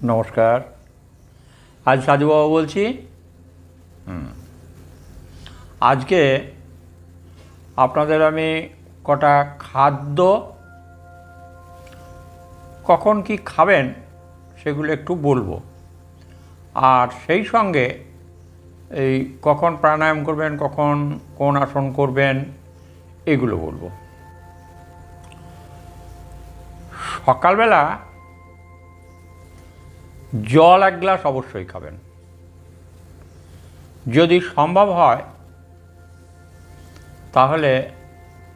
নমস্কার। আজ সাধুবাবু বলছি। আজকে আপনাদের আমি কটা খাদ্য কখন কি খাবেন সেগুলো একটু বলবো, আর সেই সঙ্গে এই কখন প্রাণায়াম করবেন, কখন কোন আসন করবেন এগুলো বলবো। সকালবেলা জল এক গ্লাস অবশ্যই খাবেন। যদি সম্ভব হয় তাহলে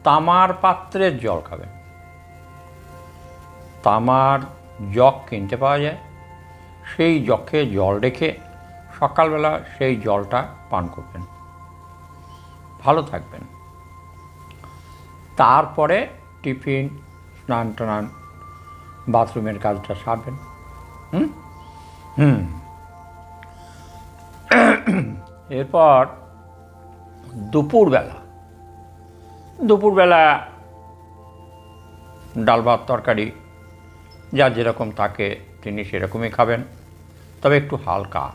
তামার পাত্রের জল খাবেন। তামার জগ কিনতে পাওয়া যায়, সেই জগে জল রেখে সকালবেলা সেই জলটা পান করবেন, ভালো থাকবেন। তারপরে টিফিন, স্নান টান, বাথরুমের কাজটা সারবেন। এরপর দুপুরবেলা ডাল ভাত তরকারি যার যেরকম থাকে তিনি সেরকমই খাবেন, তবে একটু হালকা।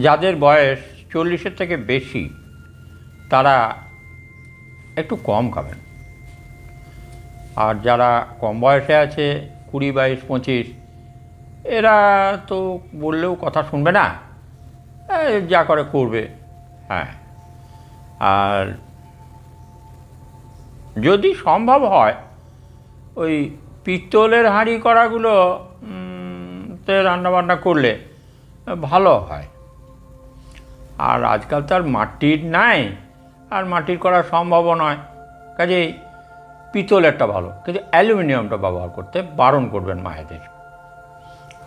যাদের বয়স 40-এর থেকে বেশি তারা একটু কম খাবেন, আর যারা কম বয়সে আছে 20, 22, 25 এরা তো বললেও কথা শুনবে না, যা করে করবে। হ্যাঁ, আর যদি সম্ভব হয় ওই পিতলের হাঁড়ি কড়াগুলো তে রান্নাবান্না করলে ভালো হয়। আর আজকাল তো আর মাটির নাই, আর মাটির করা সম্ভবও নয়, কাজেই পিতলেরটা ভালো, কিন্তু অ্যালুমিনিয়ামটা ব্যবহার করতে বারণ করবেন মায়েদের,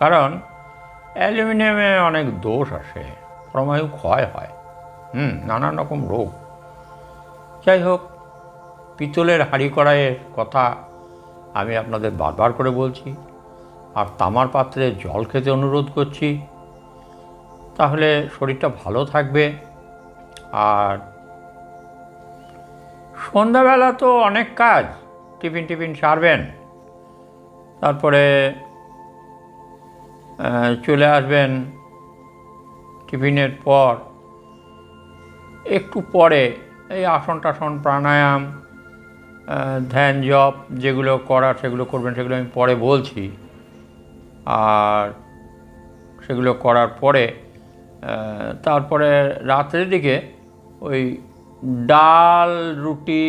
কারণ অ্যালুমিনিয়ামে অনেক দোষ আসে, পরমায়ু ক্ষয় হয়, নানান রকম রোগ। যাই হোক, পিতলের হাঁড়ি কড়াইয়ের কথা আমি আপনাদের বারবার করে বলছি, আর তামার পাত্রে জল খেতে অনুরোধ করছি, তাহলে শরীরটা ভালো থাকবে। আর সন্ধ্যাবেলা তো অনেক কাজ, টিফিন সারবেন, তারপরে চলে আসবেন টিফিনের পর, একটু পরে এই আসন টাসন, প্রাণায়াম, ধ্যান, জপ যেগুলো করার সেগুলো করবেন, সেগুলো আমি পরে বলছি। আর সেগুলো করার পরে তারপরে রাতের দিকে ওই ডাল, রুটি,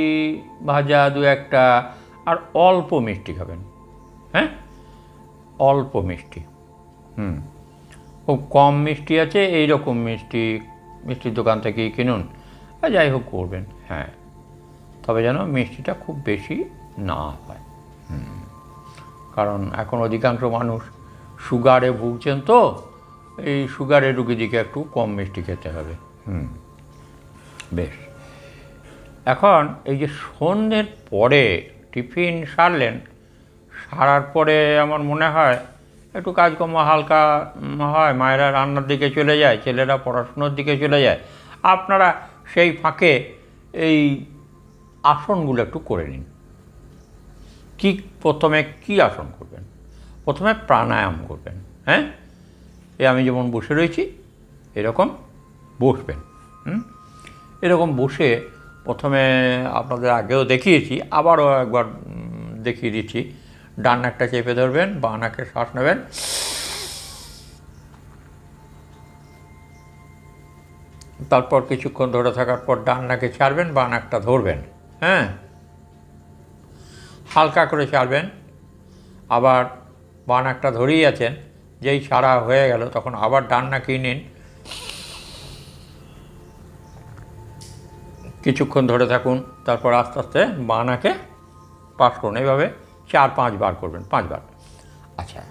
ভাজা 2-1টা, আর অল্প মিষ্টি খাবেন। হ্যাঁ, অল্প মিষ্টি, খুব কম মিষ্টি আছে, এইরকম মিষ্টির দোকান থেকেই কিনুন, যাই হোক করবেন। হ্যাঁ, তবে যেন মিষ্টিটা খুব বেশি না হয়, কারণ এখন অধিকাংশ মানুষ সুগারে ভুগছেন, তো এই সুগারের রুগীদিকে একটু কম মিষ্টি খেতে হবে। বেশ, এখন এই যে সন্ধ্যের পরে টিফিন সারলেন, সারার পরে আমার মনে হয় একটু কাজকর্ম হালকা হয়, মায়েরা রান্নার দিকে চলে যায়, ছেলেরা পড়াশুনোর দিকে চলে যায়, আপনারা সেই ফাঁকে এই আসনগুলো একটু করে নিন। প্রথমে কি আসন করবেন? প্রথমে প্রাণায়াম করবেন। হ্যাঁ, আমি যেমন বসে রয়েছি এরকম বসবেন। এরকম বসে প্রথমে আপনাদের আগেও দেখিয়েছি, আবারও একবার দেখিয়ে দিচ্ছি। ডান নাকটা চেপে ধরবেন, বাঁ নাকে শ্বাস নেবেন, তারপর কিছুক্ষণ ধরে থাকার পর ডান নাকে ছাড়বেন, বাঁ নাকটা ধরবেন। হ্যাঁ, হালকা করে ছাড়বেন, আবার বাঁ নাকটা ধরেই আছেন, যেই ছাড়া হয়ে গেল তখন আবার ডান নাকেই নিন, কিছুক্ষণ ধরে থাকুন, তারপর আস্তে আস্তে বাঁ নাকে পাস করুন। এইভাবে 4-5 বার করবেন, 5 বার। আচ্ছা,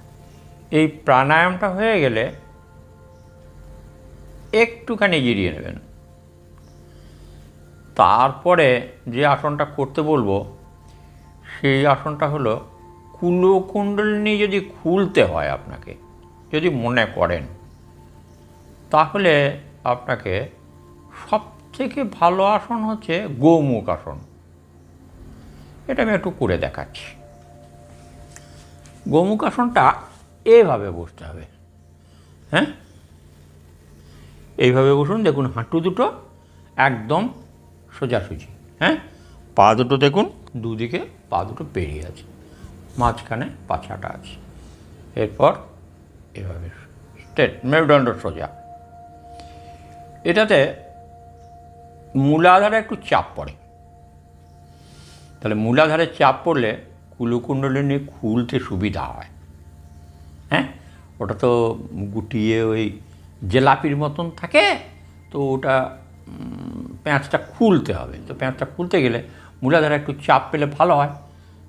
এই প্রাণায়ামটা হয়ে গেলে একটুখানি জিরিয়ে নেবেন। তারপরে যে আসনটা করতে বলবো সেই আসনটা হলো কুলকুণ্ডলিনী। যদি খুলতে হয় আপনাকে, যদি মনে করেন, তাহলে আপনাকে সবথেকে ভালো আসন হচ্ছে গোমুখ আসন। এটা আমি একটু করে দেখাচ্ছি। গোমুখাসনটা এভাবে বসতে হবে। হ্যাঁ, এইভাবে বসুন। দেখুন হাঁটু দুটো একদম সোজাসুজি। হ্যাঁ, পা দুটো দেখুন দুদিকে পা দুটো বেরিয়ে আছে, মাঝখানে পাছাটা আছে। এরপর এভাবে স্ট্রেট, মেরুদণ্ড সোজা। এটাতে মূলাধারে একটু চাপ পড়ে, তাহলে মূলাধারে চাপ পড়লে কুলকুণ্ডলিনী খুলতে সুবিধা হয়। হ্যাঁ, ওটা তো গুটিয়ে ওই জেলাপির মতন থাকে, তো ওটা প্যাঁচটা খুলতে হবে। তো প্যাঁচটা খুলতে গেলে মূলাধারে একটু চাপ পেলে ভালো হয়।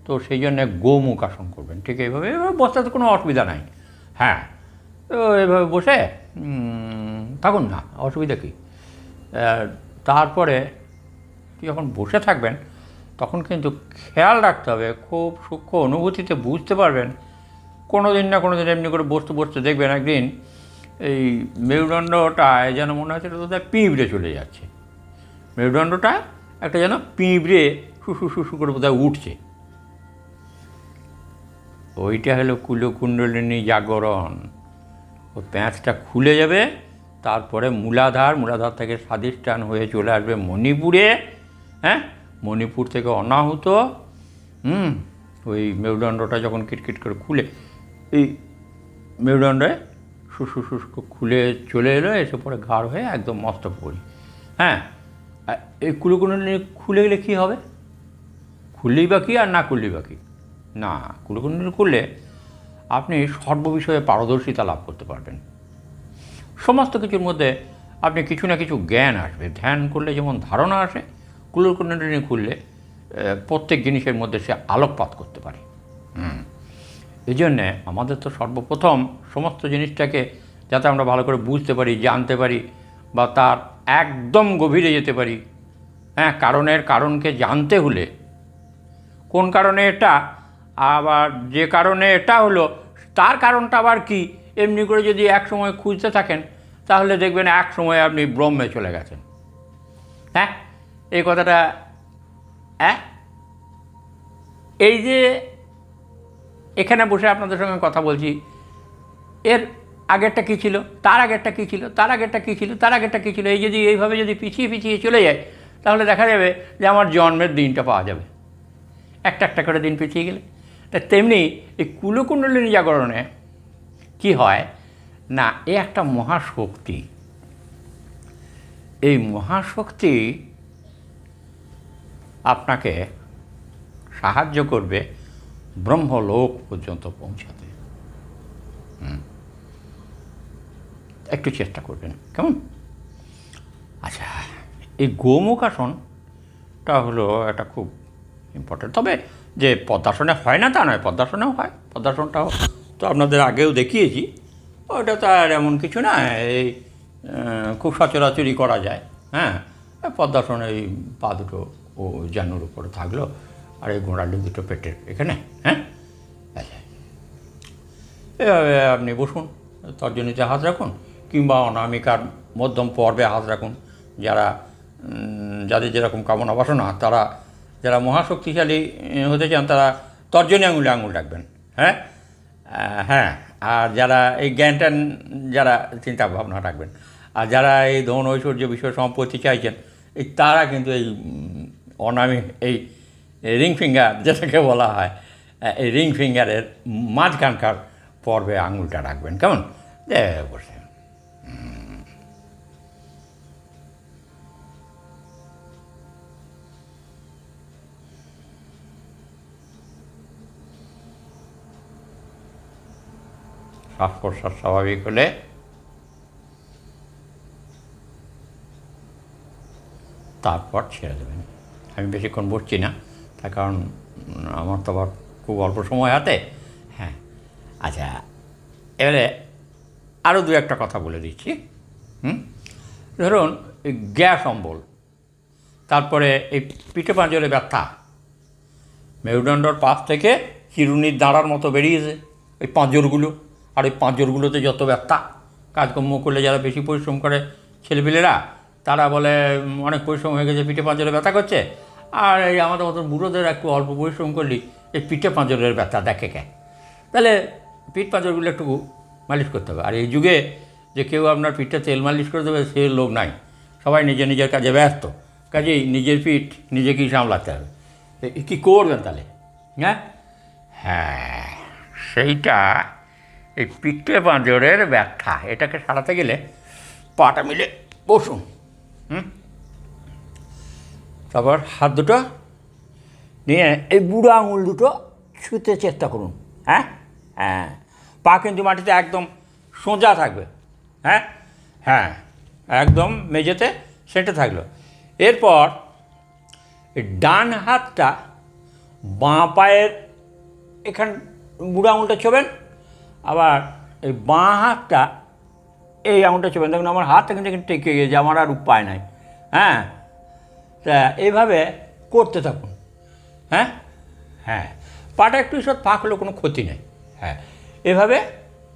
তো সেই জন্যে গোমুখাসন করবেন। ঠিক এইভাবে, এভাবে বসতে কোনো অসুবিধা নাই। হ্যাঁ, তো এভাবে বসে থাকুন না, অসুবিধা কী। তারপরে যখন বসে থাকবেন তখন কিন্তু খেয়াল রাখতে হবে, খুব সূক্ষ্ম অনুভূতিতে বুঝতে পারবেন। কোনো দিন না কোনো দিন এমনি করে বসতে বসতে দেখবেন একদিন এই মেরুদণ্ডটায় যেন মনে হচ্ছে কোথায় পিঁপড়ে চলে যাচ্ছে। মেরুদণ্ডটা একটা যেন পিঁপড়ে শুশু শুশু করে কোথায় উঠছে। ওইটা হলো কুলকুণ্ডলিনী জাগরণ। ও প্যাঁচটা খুলে যাবে, তারপরে মূলাধার থেকে স্বাধিষ্ঠান হয়ে চলে আসবে মণিপুরে। হ্যাঁ, মণিপুর থেকে অনাহুত ওই মেরুদণ্ডটা যখন কিটকিট করে খুলে এই মেরুদণ্ডে শুশু শুশু খুলে চলে এলো, এসে পরে ঘাড় হয়ে একদম মস্তক পড়ি। হ্যাঁ, এই কুলকুণ্ডলিনী খুলে গেলে কী হবে? খুললেই বা কী আর না খুললেই বা কী? না, কুলকুণ্ডলিনী খুললে আপনি সর্ববিষয়ে পারদর্শিতা লাভ করতে পারবেন। সমস্ত কিছুর মধ্যে আপনি কিছু না কিছু জ্ঞান আসবে। ধ্যান করলে যেমন ধারণা আসে, কুলকুণ্ডলিনী খুললে প্রত্যেক জিনিসের মধ্যে সে আলোকপাত করতে পারে। এই জন্যে আমাদের তো সর্বপ্রথম সমস্ত জিনিসটাকে যাতে আমরা ভালো করে বুঝতে পারি, জানতে পারি, বা তার একদম গভীরে যেতে পারি। হ্যাঁ, কারণকে জানতে হলে কোন কারণে এটা, আবার যে কারণে এটা হলো তার কারণটা আবার কি, এমনি করে যদি এক সময় খুঁজতে থাকেন তাহলে দেখবেন এক সময় আপনি ব্রহ্মে চলে গেছেন। হ্যাঁ, এই কথাটা এই যে এখানে বসে আপনাদের সঙ্গে কথা বলছি, এর আগেরটা কী ছিল, তার আগেরটা কী ছিল, তার আগেরটা কী ছিল, তার আগেরটা কী ছিল, এই যদি এইভাবে যদি পিছিয়ে পিছিয়ে চলে যায় তাহলে দেখা যাবে যে আমার জন্মের দিনটা পাওয়া যাবে একটা একটা করে দিন পিছিয়ে গেলে। তা তেমনি এই কুলকুণ্ডলিনী জাগরণে কি হয় না, এ একটা মহাশক্তি। এই মহাশক্তি আপনাকে সাহায্য করবে ব্রহ্মলোক পর্যন্ত পৌঁছাতে। একটু চেষ্টা করবেন, কেমন? আচ্ছা, এই গোমুখাসনটা হলো একটা খুব ইম্পর্টেন্ট। তবে যে পদ্মাসনে হয় না তা নয়, পদ্মাসনেও হয়। পদ্মাসনটাও তো আপনাদের আগেও দেখিয়েছি। ওটা তো আর এমন কিছু না, এই খুব সচরাচরই করা যায়। হ্যাঁ, পদ্মাসনে এই পা দুটো ও জানুর উপরে থাকলো, আর এই গোড়ালি দুটো পেটের এখানে। হ্যাঁ, আচ্ছা, এভাবে আপনি বসুন, তর্জনীতে হাত রাখুন, কিংবা অনামিকার মধ্যম পর্বে হাত রাখুন। যাদের যেরকম কামনা বাসনা, তারা যারা মহাশক্তিশালী হতে চান তারা তর্জনী আঙুলে আঙুল রাখবেন। হ্যাঁ হ্যাঁ, আর যারা এই জ্ঞানটান, যারা চিন্তা ভাবনা রাখবেন, আর যারা এই ধন ঐশ্বর্য বিষয় সম্পত্তি চাইছেন, এই তারা কিন্তু এই এই রিং ফিঙ্গার যেটাকে বলা হয়, এই রিং ফিঙ্গারের মাঝখানকার পর্বে আঙুলটা রাখবেন। কেমন? বসে শ্বাস প্রশ্বাস স্বাভাবিক হলে তারপর ছেড়ে দেবেন। আমি বেশিক্ষণ বসছি না, তার কারণ আমার তো আবার খুব অল্প সময় হাতে। হ্যাঁ, আচ্ছা, এবারে আরও দু একটা কথা বলে দিচ্ছি। ধরুন এই গ্যাস অম্বল, তারপরে এই পিঠে পাঁজরে ব্যথা, মেরুদণ্ডর পাশ থেকে চিরুনির দাঁড়ার মতো বেরিয়েছে এই পাঁজরগুলো, আর এই পাঁজরগুলোতে যত ব্যথা, কাজকর্ম করলে যারা বেশি পরিশ্রম করে ছেলেপিলেরা, তারা বলে অনেক পরিশ্রম হয়ে গেছে, পিঠে পাঁজরে ব্যথা করছে। আর এই আমাদের মতো বুড়োদের একটু অল্প পরিশ্রম করলেই এই পিঠে পাঁজরের ব্যথা দেখে কে। তাহলে পিঠ পাঁজরগুলো একটু মালিশ করতে হবে। আর এই যুগে যে কেউ আপনার পিঠটা তেল মালিশ করে দেবে সে লোক নাই, সবাই নিজের নিজের কাজে ব্যস্ত, কাজেই নিজের পিঠ নিজেকেই সামলাতে হবে। কী করবেন তাহলে? হ্যাঁ হ্যাঁ, সেইটা এই পিঠে পাঁজরের ব্যথা, এটাকে সারাতে গেলে পাটা মিলে বসুন, তারপর হাত দুটো নিয়ে এই বুড়ো আঙুল দুটো ছুঁতে চেষ্টা করুন। হ্যাঁ হ্যাঁ, পা কিন্তু মাটিতে একদম সোজা থাকবে। হ্যাঁ হ্যাঁ, একদম মেঝেতে সেটা থাকলো। এরপর এই ডান হাতটা বাঁ পায়ের এখান বুড়ো আঙুলটা ছোবেন, আবার এই বাঁ হাতটা এই আঙুলটা ছোবেন। দেখুন আমার হাতটা কিন্তু টেকে গিয়েছে, আমার আর উপায় নাই। হ্যাঁ, তা এইভাবে করতে থাকুন। হ্যাঁ হ্যাঁ, পাটা একটু সব ফাঁক হলেও কোনো ক্ষতি নেই। হ্যাঁ, এভাবে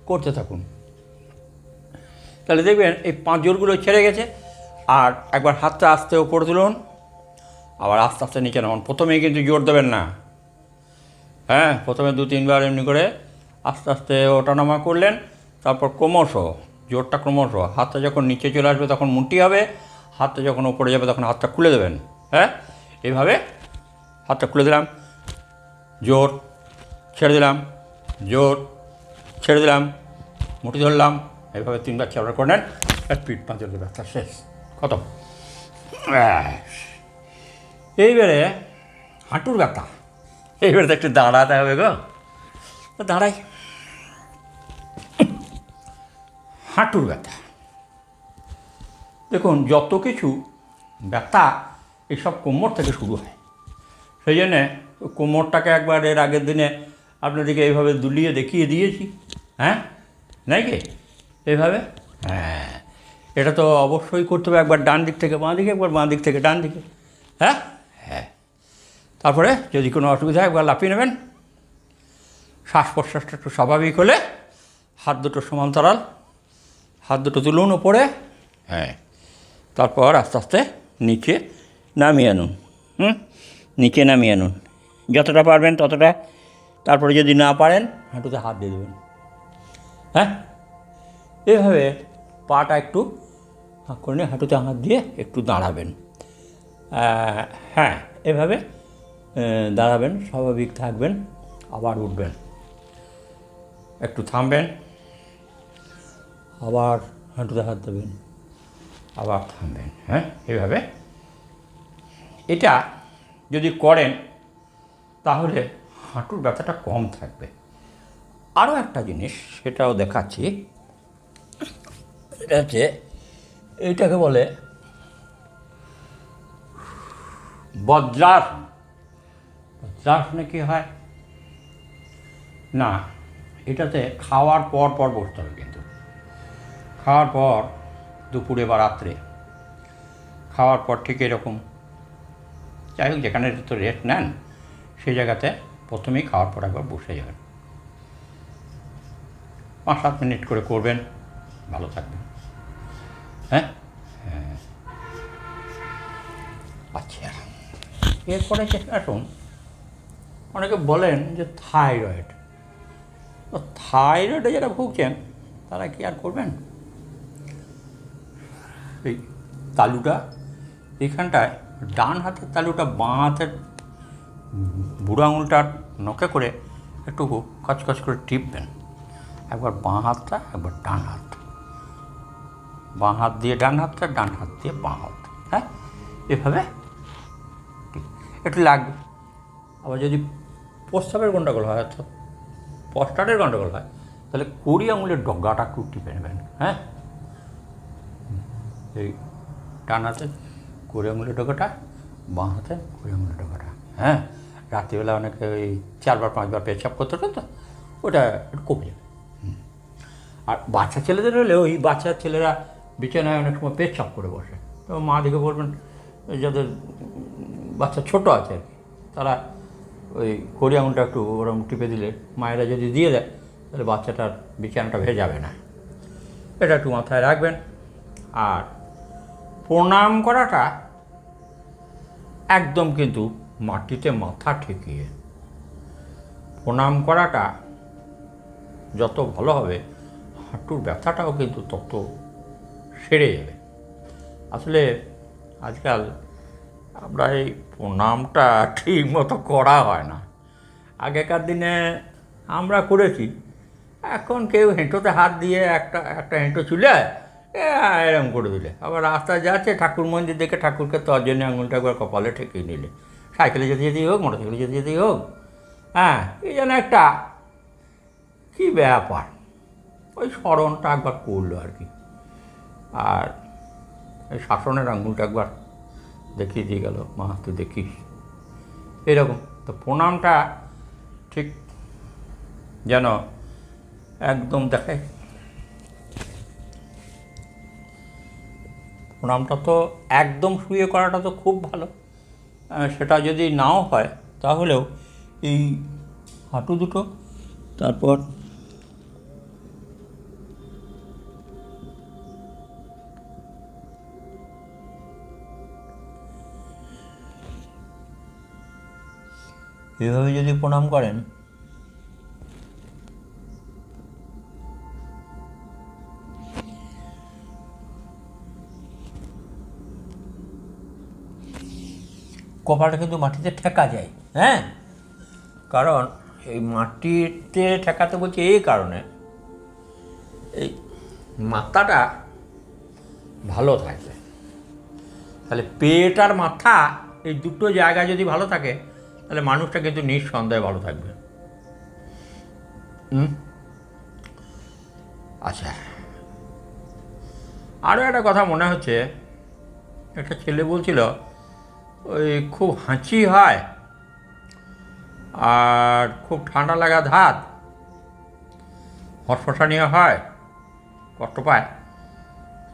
করতে থাকুন, তাহলে দেখবেন এই পাঁজরগুলো ছেড়ে গেছে। আর একবার হাতটা আস্তে ওপরে তুলুন, আবার আস্তে আস্তে নিচে নামান। প্রথমেই কিন্তু জোর দেবেন না। হ্যাঁ, প্রথমে 2-3 বার এমনি করে আস্তে আস্তে ওঠানামা করলেন, তারপর ক্রমশ জোরটা ক্রমশ, হাতটা যখন নিচে চলে আসবে তখন মুঠি হবে, হাতটা যখন ওপরে যাবে তখন হাতটা খুলে দেবেন। হ্যাঁ, এইভাবে হাতটা খুলে দিলাম, জোর ছেড়ে দিলাম, জোর ছেড়ে দিলাম, মুঠি ধরলাম, এইভাবে 3-4 বার করে নেন, আর পিঠ পাঁজরের ব্যথা শেষ, খতম। এইবারে হাঁটুর ব্যথা, এইবারে তো একটু দাঁড়াতে হবে গো, দাঁড়াই। হাঁটুর ব্যথা, দেখুন যত কিছু ব্যথা এইসব কোমর থেকে শুরু হয়। সেই জন্যে কোমরটাকে একবার এর আগের দিনে আপনাদেরকে এইভাবে দুলিয়ে দেখিয়ে দিয়েছি। হ্যাঁ, নাকি এইভাবে? হ্যাঁ, এটা তো অবশ্যই করতে হবে, একবার ডান দিক থেকে বাঁ দিকে, একবার বাঁ দিক থেকে ডান দিকে। হ্যাঁ হ্যাঁ, তারপরে যদি কোনো অসুবিধা হয় একবার লাফিয়ে নেবেন। শ্বাস প্রশ্বাসটা একটু স্বাভাবিক হলে হাত দুটো সমান্তরাল, হাত দুটো তুলুন ওপরে। হ্যাঁ, তারপর আস্তে আস্তে নিচে নামিয়ে আনুন। নিচে নামিয়ে আনুন যতটা পারবেন ততটা। তারপরে যদি না পারেন হাঁটুতে হাত দিয়ে দেবেন। হ্যাঁ, এভাবে পাটা একটু ফাঁক করে নিয়ে হাঁটুতে হাত দিয়ে একটু দাঁড়াবেন। হ্যাঁ, এভাবে দাঁড়াবেন, স্বাভাবিক থাকবেন, আবার উঠবেন, একটু থামবেন, আবার হাঁটুতে হাত দেবেন, আবার থামবেন। হ্যাঁ, এভাবে এটা যদি করেন তাহলে হাঁটুর ব্যথাটা কম থাকবে। আরও একটা জিনিস সেটাও দেখাচ্ছি, এটা হচ্ছে এইটাকে বলে বজ্রাসন। বজ্রাসনে কী হয় না, এটাতে খাওয়ার পর পর বসতে হবে, কিন্তু খাওয়ার পর দুপুরে বা রাত্রে খাওয়ার পর ঠিক এরকম, যাই হোক যেখানে তো রেস্ট নেন সেই জায়গাতে প্রথমেই খাওয়ার পর একবার বসে যাবেন, 5-7 মিনিট করে করবেন, ভালো থাকবেন। হ্যাঁ হ্যাঁ, আচ্ছা, এরপরে আসুন, অনেকে বলেন যে থাইরয়েড, তো থাইরয়েডে যারা ভুগছেন তারা কি আর করবেন? এই তালুটা এইখানটায়, ডান হাতের তালুটা বাঁ হাতের বুড়ো আঙুলটার নখে করে একটু কচকচ করে টিপবেন। একবার বাঁ হাতটা, একবার ডান হাত, বাঁ হাত দিয়ে ডান হাতটা, ডান হাত দিয়ে বাঁ হাত। হ্যাঁ, এভাবে একটু লাগবে। আবার যদি প্রস্রাবের গণ্ডগোল হয়, অর্থাৎ প্রস্টাটের গণ্ডগোল হয়, তাহলে 20 আঙুলের ডগাটা একটু টিপে নেবেন। হ্যাঁ, এই ডান হাতে 20 আঙুলের ডগাটা, বাঁ হাতে 20 আঙুলের ডগাটা। হ্যাঁ, রাত্রিবেলা অনেকে ওই 4-5 বার পেচ্ছাপ করতে হতো, তো ওটা একটু কমে যাবে। আর বাচ্চা ছেলেদের হলে ওই বাচ্চার ছেলেরা বিছানায় অনেক সময় পেচ্ছাপ করে বসে, তো মা দিকে বলবেন যাদের বাচ্চা ছোটো আছে আর কি, তারা ওই 20 আঙুলটা একটু ওরকম টিপে দিলে, মায়েরা যদি দিয়ে দেয় তাহলে বাচ্চাটার বিছানাটা ভেজাবে না। এটা একটু মাথায় রাখবেন। আর প্রণাম করাটা একদম কিন্তু মাটিতে মাথা ঠেকিয়ে প্রণাম করাটা যত ভালো হবে হাঁটুর ব্যথাটাও কিন্তু তত সেরে যাবে। আসলে আজকাল আমরা এই প্রণামটা ঠিক মতো করা হয় না। আগেকার দিনে আমরা করেছি, এখন কেউ হেঁটোতে হাত দিয়ে একটা একটা হেঁটো চুলে এরকম করে দিলে, আবার রাস্তায় যাচ্ছে ঠাকুর মন্দির দেখে ঠাকুরকে তর্জনী আঙুলটা একবার কপালে ঠেকিয়ে নিলে, সাইকেলে যেতে যেতেই হোক, মোটর সাইকেলে যেতে যেতেই হোক। হ্যাঁ, এই যেন একটা কী ব্যাপার, ওই স্মরণটা একবার করলো আর কি। আর এই শাসনের আঙুলটা একবার দেখিয়ে দিয়ে গেল, মা তুই দেখিস, এরকম। তো প্রণামটা ঠিক যেন একদম দেখায়। প্রণামটা তো একদম শুয়ে করাটা তো খুব ভালো, সেটা যদি নাও হয় তাহলেও এই হাঁটু দুটো, তারপর এভাবে যদি প্রণাম করেন, কপালটা কিন্তু মাটিতে ঠেকা যায়। হ্যাঁ, কারণ এই মাটিতে ঠেকাতে বলছি এই কারণে, এই মাথাটা ভালো থাকবে। তাহলে পেট আর মাথা এই দুটো জায়গা যদি ভালো থাকে তাহলে মানুষটা কিন্তু নিঃসন্দেহে ভালো থাকবে। আচ্ছা, আরও একটা কথা মনে হচ্ছে, একটা ছেলে বলছিল ওই খুব হাঁচি হয় আর খুব ঠান্ডা লাগা ধাত, হটফটানিও হয়, কষ্ট পায়।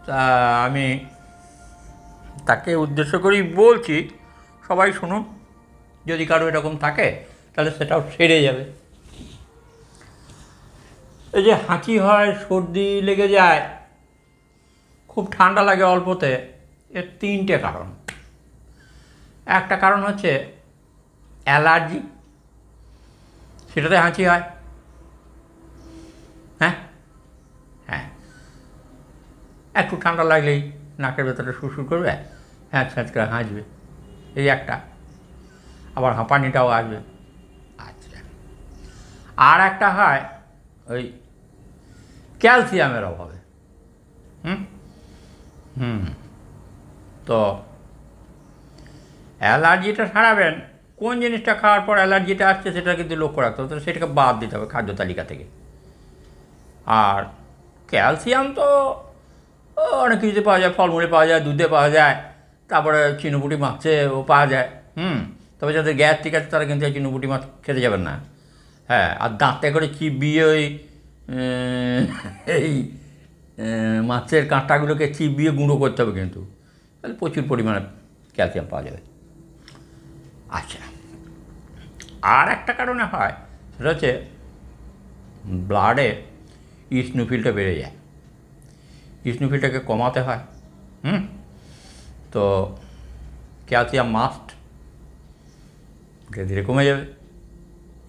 তা আমি তাকে উদ্দেশ্য করেই বলছি, সবাই শুনুন, যদি কারো এরকম থাকে তাহলে সেটাও সেরে যাবে। এই যে হাঁচি হয়, সর্দি লেগে যায়, খুব ঠান্ডা লাগে অল্পতে, এর তিনটে কারণ। একটা কারণ হচ্ছে অ্যালার্জি, সেটাতে হাঁচি হয়। হ্যাঁ হ্যাঁ, একটু ঠান্ডা লাগলেই নাকের ভেতরে সুরসুর করবে, হ্যাঁ ছ্যাঁচ করে হাঁচবে, এই একটা। আবার হাঁপানিটাও আসবে। আচ্ছা, আর একটা হয় ওই ক্যালসিয়ামের অভাবে। তো অ্যালার্জিটা সারাবেন, কোন জিনিসটা খাওয়ার পর অ্যালার্জিটা আসছে সেটা কিন্তু লক্ষ্য রাখতে হবে, তো সেটাকে বাদ দিতে হবে খাদ্য তালিকা থেকে। আর ক্যালসিয়াম তো অনেক কিছুতে পাওয়া যায়, ফলমূলে পাওয়া যায়, দুধে পাওয়া যায়, তারপরে চিনুপুটি মাছেও পাওয়া যায়। তবে যাদের গ্যাস ঠিক আছে তারা কিন্তু এই চিনুপুটি মাছ খেতে যাবেন না। হ্যাঁ, আর দাঁতে করে চিবিয়ে ওই এই মাছের কাঁটাগুলোকে চিবিয়ে গুঁড়ো করতে হবে কিন্তু, তাহলে প্রচুর পরিমাণে ক্যালসিয়াম পাওয়া যাবে। আচ্ছা, আর একটা কারণে হয়, সেটা হচ্ছে ব্লাডে ইসনোফিলটা বেড়ে যায়, ইসনোফিলটাকে কমাতে হয়। তো ক্যালসিয়াম মাস্ট, ধীরে ধীরে কমে যাবে।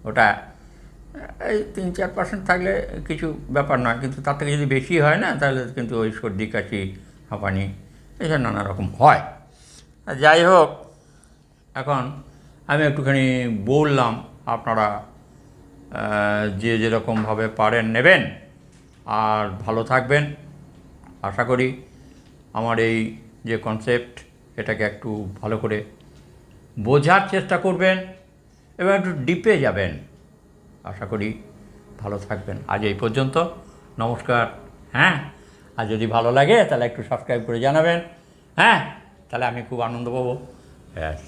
ওটা এই 3-4% থাকলে কিছু ব্যাপার না, কিন্তু তার থেকে যদি বেশি হয় না তাহলে কিন্তু ওই সর্দি কাশি হাঁপানি এসব নানা রকম হয়। যাই হোক, এখন আমি একটুখানি বললাম, আপনারা যে যেরকমভাবে পারেন নেবেন আর ভালো থাকবেন। আশা করি আমার এই যে কনসেপ্ট এটাকে একটু ভালো করে বোঝার চেষ্টা করবেন এবং একটু ডিপে যাবেন। আশা করি ভালো থাকবেন। আজ এই পর্যন্ত, নমস্কার। হ্যাঁ, আর যদি ভালো লাগে তাহলে একটু সাবস্ক্রাইব করে জানাবেন। হ্যাঁ, তাহলে আমি খুব আনন্দ পাবো। ব্যাস।